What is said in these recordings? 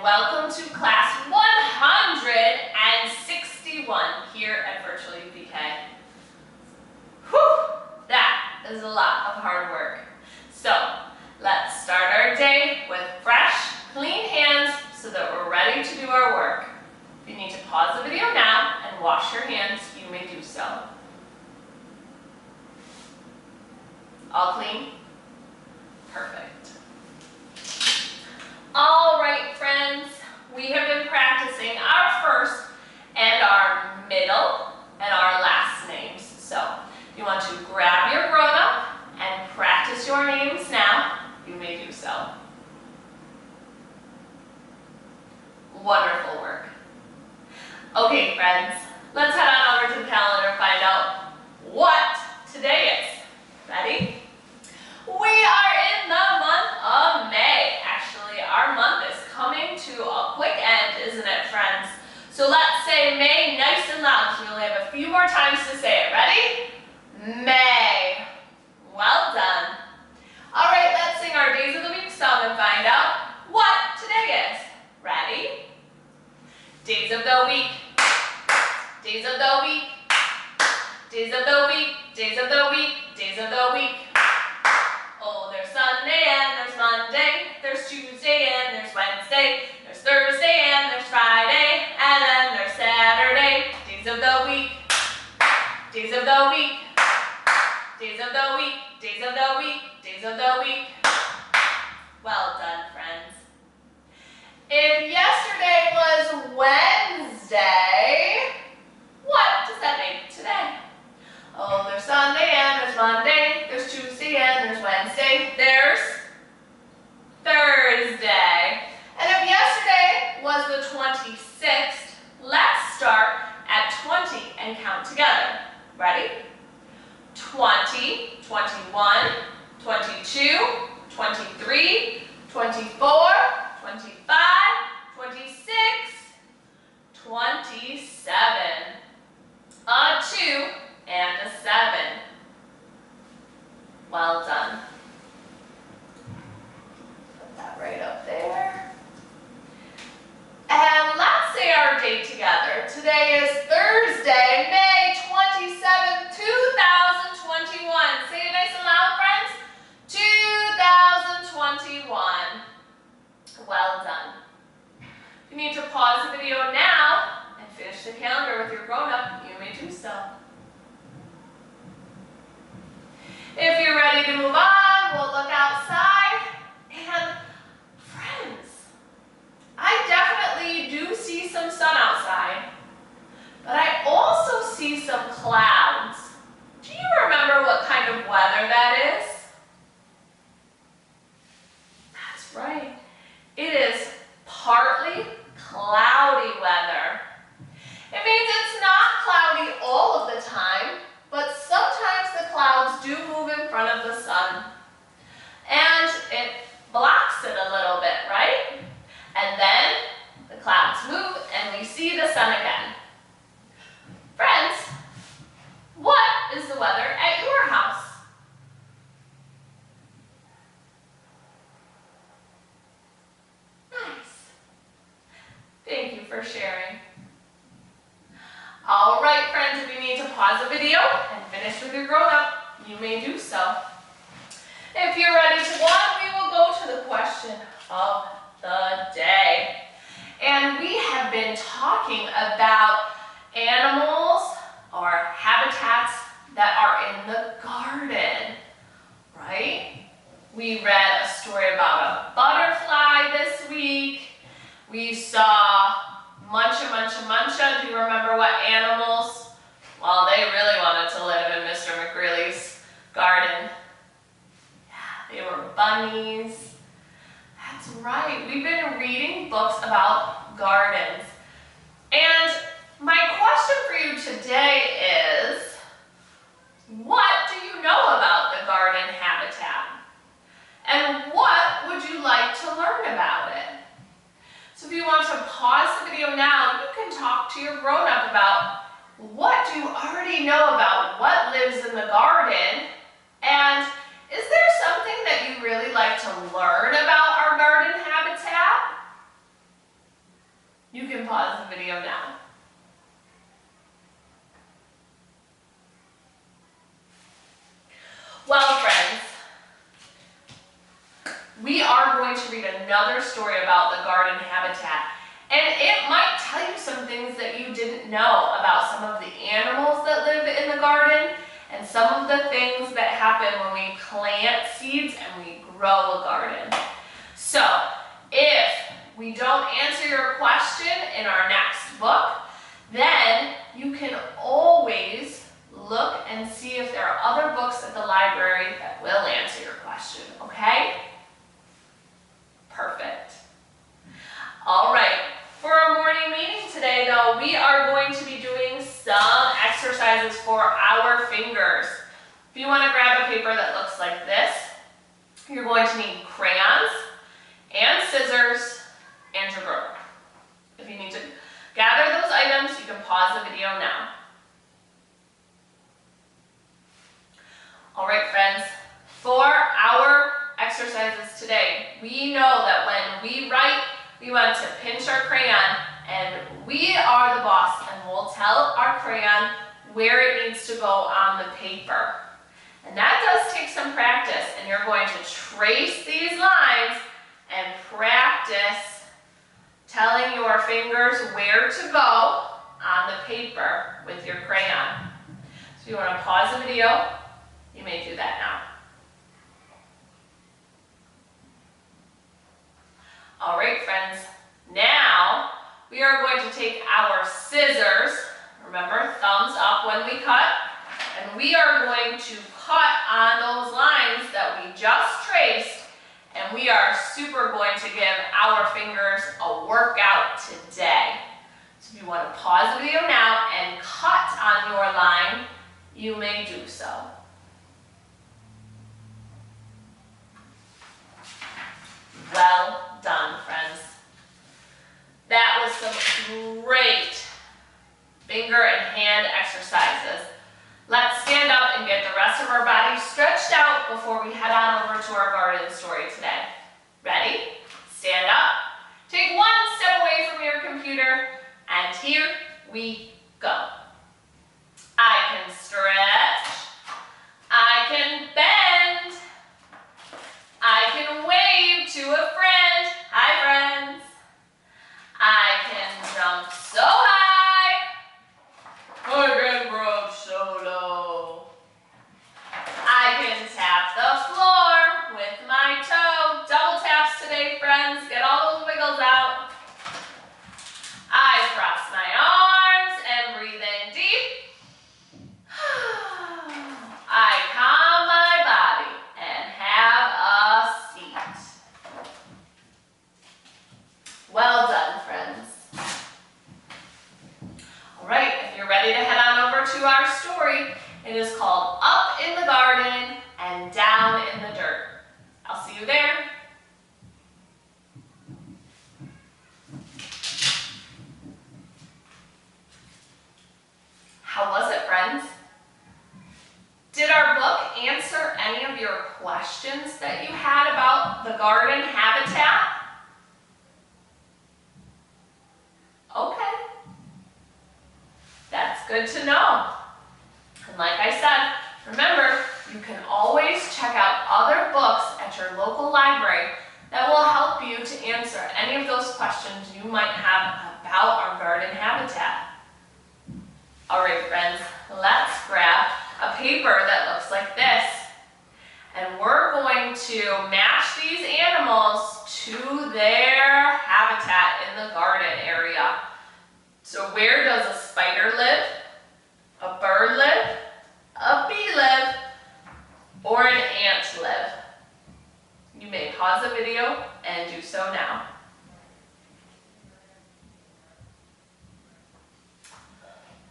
welcome to class 161 here at Virtual UPK. Whew, that is a lot of hard work. So let's start our day with fresh, clean hands so that we're ready to do our work. If you need to pause the video now and wash your hands, you may do so. All clean? Perfect. All right, friends, we have been practicing our first and our middle and our last names. So if you want to grab your grown-up and practice your names now, you may do so. Wonderful work. Okay, friends, let's head on over to the calendar and find out what today is. Ready? We are in the month of May. Actually, our month is coming to a quick end, isn't it, friends? So let's say May nice and loud, so we only have a few more times to say it. Ready? May. Well done. All right, let's sing our Days of the Week song and find out what today is. Ready? Days of the week. Days of the week. Days of the week. Days of the week. Days of the week. Oh, there's Sunday and there's Monday, there's Tuesday and there's Wednesday, there's Thursday and there's Friday, and then there's Saturday. Days of the week, days of the week, days of the week, days of the week, days of the week. Well done, friends. If yesterday was Wednesday, what does that make today? Oh, there's Sunday and there's Monday, there's Tuesday and there's Wednesday, there's Thursday. And if yesterday was the 26th, let's start at 20 and count together. Ready? 20, 21, 22, 23, 24, 25, 26, 27. A 2 and a 7. Well done. Put that right up there. And let's say our date together. Today is Thursday, May 27th, 2021. Say it nice and loud, friends. 2021. Well done. If you need to pause the video now and finish the calendar with your grown-up, you may do so. If you're ready to move on, we'll look outside. And friends, I definitely do see some sun outside, but I also see some clouds. Do you remember what kind of weather that is? That's right. It is partly cloudy weather. It means it's not cloudy all of the time, but sometimes the clouds do move in front of the sun. And it blocks it a little bit, right? And then the clouds move and we see the sun again. Friends, what is the weather at your house? Nice. Thank you for sharing. All right, friends, if you need to pause the video and finish with your grown-up, you may do so. If you're ready to go on, we will go to the question of the day. And we have been talking about animals or habitats that are in the garden, right? We read a story about a butterfly this week. We saw Muncha, Muncha, Muncha. Do you remember what animals? Well, they really wanted to live in Mr. McGreely's garden. Yeah, they were bunnies. That's right. We've been reading books about gardens. And my question for you today is, what do you know about the garden habitat? And what would you like to learn about it? So if you want to pause the video now, you can talk to your grown-up about what do you already know about what lives in the garden, and is there something that you really like to learn about our garden habitat? pause the video now. Well, friends, we are going to read another story about the garden habitat. And it might tell you some things that you didn't know about some of the animals that live in the garden and some of the things that happen when we plant seeds and we grow a garden. So, if we don't answer your question in our next book, then you can always look and see if there are other books at the library that will answer your question, okay? Perfect. All right, for our morning meeting today though, we are going to be doing some exercises for our fingers. If you want to grab a paper that looks like this, you're going to need crayons and scissors and your ruler. If you need to gather those items, you can pause the video now. All right, friends, for our exercises today, we know that when we write, we want to pinch our crayon, and we are the boss, and we'll tell our crayon where it needs to go on the paper. And that does take some practice, and you're going to trace these lines and practice telling your fingers where to go on the paper with your crayon. So if you want to pause the video, you may do that now. All right, friends, now we are going to take our scissors, remember, thumbs up when we cut, and we are going to cut on those lines that we just traced, and we are super going to give our fingers a workout today. So if you want to pause the video now and cut on your line, you may do so. Well done, friends. That was some great finger and hand exercises. Let's stand up and get the rest of our body stretched out before we head on over to our garden story today. Ready? Stand up. Take one step away from your computer, and here we go. I can stretch. I can bend. I can wave to a friend. Hi, friends. I can jump so high. I can grow so low. I can tap the floor with my toe. Double taps today, friends. Get all those wiggles out. I cross my arms and breathe in deep. I calm my body and have a seat. Well done, friends. All right, if you're ready to head on over to our story, it is called Up in the Garden and Down in the Dirt. I'll see you there. How was it, friends? Did our book answer any of your questions that you had about the garden habitat? Okay. That's good to know. And like I said, remember, you can always check out other books at your local library that will help you to answer any of those questions you might have about our garden habitat. All right, friends, let's grab a paper that looks like this. And we're going to match these animals to their habitat in the garden area. So where does a spider live? A bird live? A bee live? Or an ant live? You may pause the video and do so now.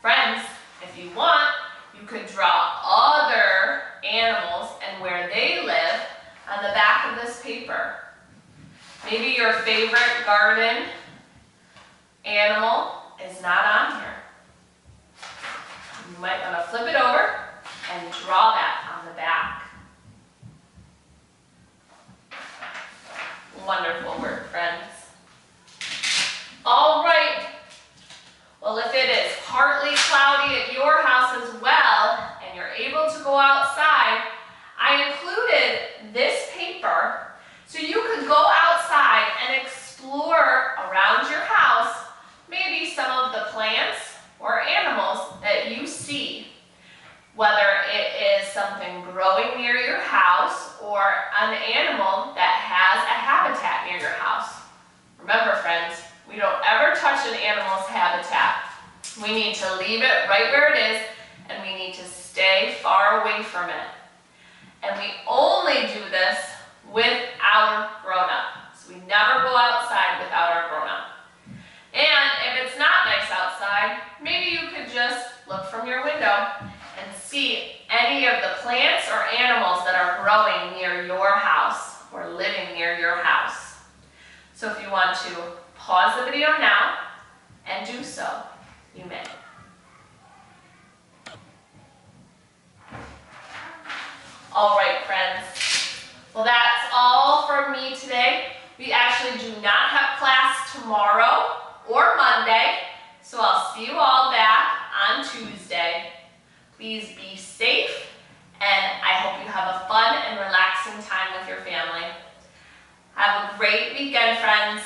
Friends, if you want, you could draw other animals and where they live on the back of this paper. Maybe your favorite garden animal is not on here. You might want to flip it over and draw that on the back. Wonderful work, friends. All right, safer. So you could go outside and explore around your house, maybe some of the plants or animals that you see. Whether it is something growing near your house or an animal that has a habitat near your house. Remember, friends, we don't ever touch an animal's habitat. We need to leave it right where it is, and we need to stay far away from it. And we only do this with our grown-up. So we never go outside without our grown-up. And if it's not nice outside, maybe you could just look from your window and see any of the plants or animals that are growing near your house or living near your house. So if you want to pause the video now and do so, you may. All right, friends. Well, that's all for me today. We actually do not have class tomorrow or Monday, so I'll see you all back on Tuesday. Please be safe, and I hope you have a fun and relaxing time with your family. Have a great weekend, friends.